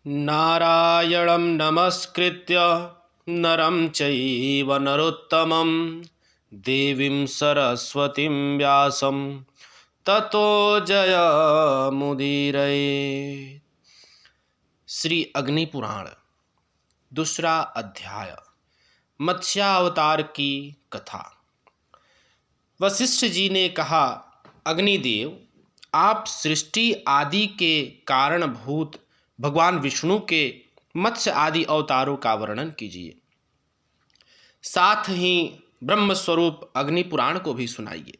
नारायणं नमस्कृत्य नरं चैव नरोत्तमं देवीं सरस्वतीं व्यासं ततो जयमुदीरये। श्री अग्नि पुराण दूसरा अध्याय मत्स्यावतार की कथा। वशिष्ठ जी ने कहा, अग्निदेव, आप सृष्टि आदि के कारणभूत भगवान विष्णु के मत्स्य आदि अवतारों का वर्णन कीजिए। साथ ही ब्रह्म स्वरूप अग्नि पुराण को भी सुनाइए,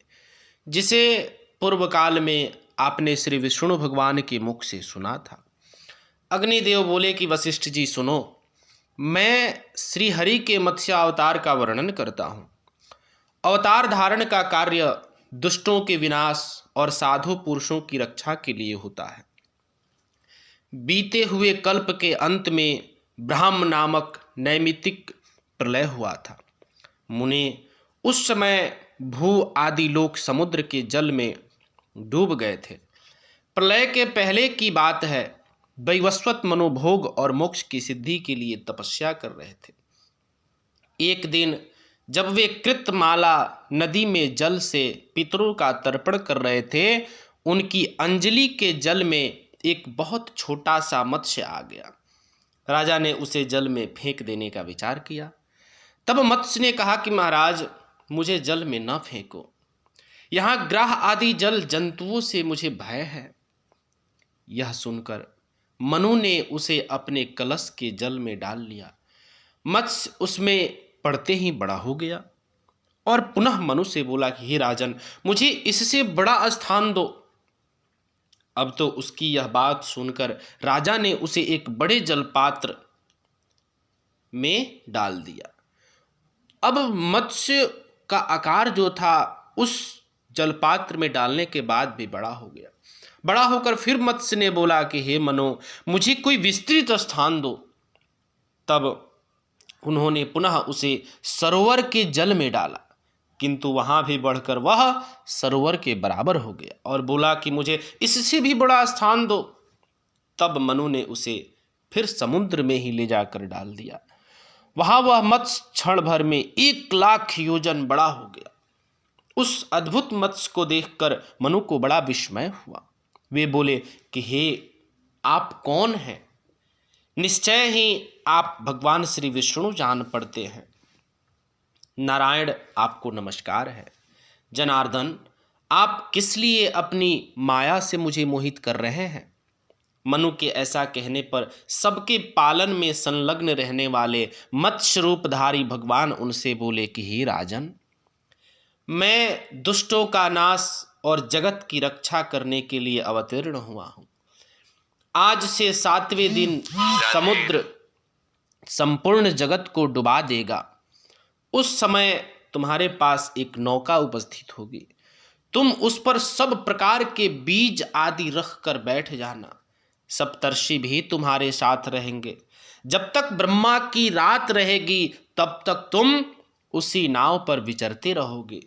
जिसे पूर्व काल में आपने श्री विष्णु भगवान के मुख से सुना था। अग्निदेव बोले कि वशिष्ठ जी सुनो, मैं श्री हरि के मत्स्य अवतार का वर्णन करता हूँ। अवतार धारण का कार्य दुष्टों के विनाश और साधु पुरुषों की रक्षा के लिए होता है। बीते हुए कल्प के अंत में ब्रह्म नामक नैमित्तिक प्रलय हुआ था। मुने, उस समय भू आदि लोक समुद्र के जल में डूब गए थे। प्रलय के पहले की बात है। वैवस्वत मनोभोग और मोक्ष की सिद्धि के लिए तपस्या कर रहे थे। एक दिन जब वे कृतमाला नदी में जल से पितरों का तर्पण कर रहे थे, उनकी अंजलि के जल में एक बहुत छोटा सा मत्स्य आ गया। राजा ने उसे जल में फेंक देने का विचार किया। तब मत्स्य ने कहा कि महाराज, मुझे जल में न फेंको, यहाँ ग्राह आदि जल जंतुओं से मुझे भय है। यह सुनकर मनु ने उसे अपने कलश के जल में डाल लिया। मत्स्य उसमें पड़ते ही बड़ा हो गया और पुनः मनु से बोला कि हे राजन, मुझे इससे बड़ा स्थान दो। अब तो उसकी यह बात सुनकर राजा ने उसे एक बड़े जलपात्र में डाल दिया। अब मत्स्य का आकार जो था उस जलपात्र में डालने के बाद भी बड़ा हो गया। बड़ा होकर फिर मत्स्य ने बोला कि हे मनो, मुझे कोई विस्तृत स्थान दो। तब उन्होंने पुनः उसे सरोवर के जल में डाला, किंतु वहाँ भी बढ़कर वह सरोवर के बराबर हो गया और बोला कि मुझे इससे भी बड़ा स्थान दो। तब मनु ने उसे फिर समुद्र में ही ले जाकर डाल दिया। वहाँ वह मत्स्य क्षण भर में 1,00,000 योजन बड़ा हो गया। उस अद्भुत मत्स्य को देखकर मनु को बड़ा विस्मय हुआ। वे बोले कि हे, आप कौन हैं? निश्चय ही आप भगवान श्री विष्णु जान पड़ते हैं। नारायण, आपको नमस्कार है। जनार्दन, आप किस लिए अपनी माया से मुझे मोहित कर रहे हैं? मनु के ऐसा कहने पर सबके पालन में संलग्न रहने वाले मत्स्य रूपधारी भगवान उनसे बोले कि हे राजन, मैं दुष्टों का नाश और जगत की रक्षा करने के लिए अवतीर्ण हुआ हूँ। आज से 7वें दिन समुद्र संपूर्ण जगत को डुबा देगा। उस समय तुम्हारे पास एक नौका उपस्थित होगी। तुम उस पर सब प्रकार के बीज आदि रख कर बैठ जाना। सप्तर्षि भी तुम्हारे साथ रहेंगे। जब तक ब्रह्मा की रात रहेगी तब तक तुम उसी नाव पर विचरते रहोगे।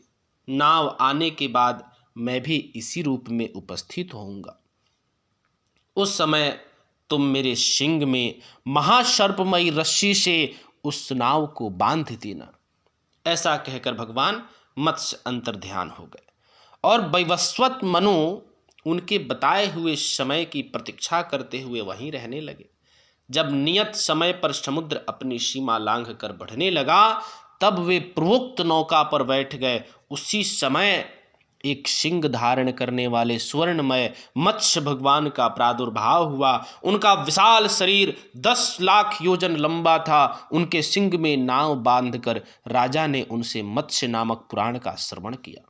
नाव आने के बाद मैं भी इसी रूप में उपस्थित होऊंगा। उस समय तुम मेरे शिंग में महासर्पमयी रस्सी से उस नाव को बांध देना। ऐसा कहकर भगवान मत्स्य अंतर्ध्यान हो गए और वैवस्वत मनु उनके बताए हुए समय की प्रतीक्षा करते हुए वहीं रहने लगे। जब नियत समय पर समुद्र अपनी सीमा लांघ कर बढ़ने लगा, तब वे पूर्वोक्त नौका पर बैठ गए। उसी समय एक सिंह धारण करने वाले स्वर्णमय मत्स्य भगवान का प्रादुर्भाव हुआ। उनका विशाल शरीर 10,00,000 योजन लंबा था। उनके सिंह में नाव बांधकर राजा ने उनसे मत्स्य नामक पुराण का श्रवण किया,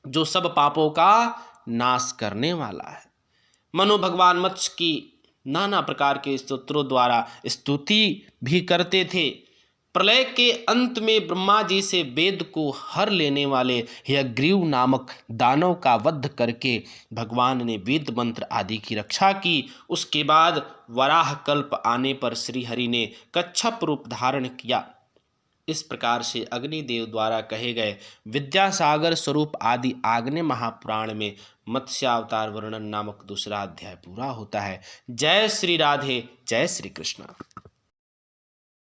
जो सब पापों का नाश करने वाला है। मनु भगवान मत्स्य की नाना प्रकार के स्तोत्रों द्वारा स्तुति भी करते थे। प्रलय के अंत में ब्रह्मा जी से वेद को हर लेने वाले हयग्रीव नामक दानव का वध करके भगवान ने वेद मंत्र आदि की रक्षा की। उसके बाद वराह कल्प आने पर श्री हरि ने कच्छप रूप धारण किया। इस प्रकार से अग्निदेव द्वारा कहे गए विद्यासागर स्वरूप आदि आग्नेय महापुराण में मत्स्यावतार वर्णन नामक दूसरा अध्याय पूरा होता है। जय श्री राधे, जय श्री कृष्ण।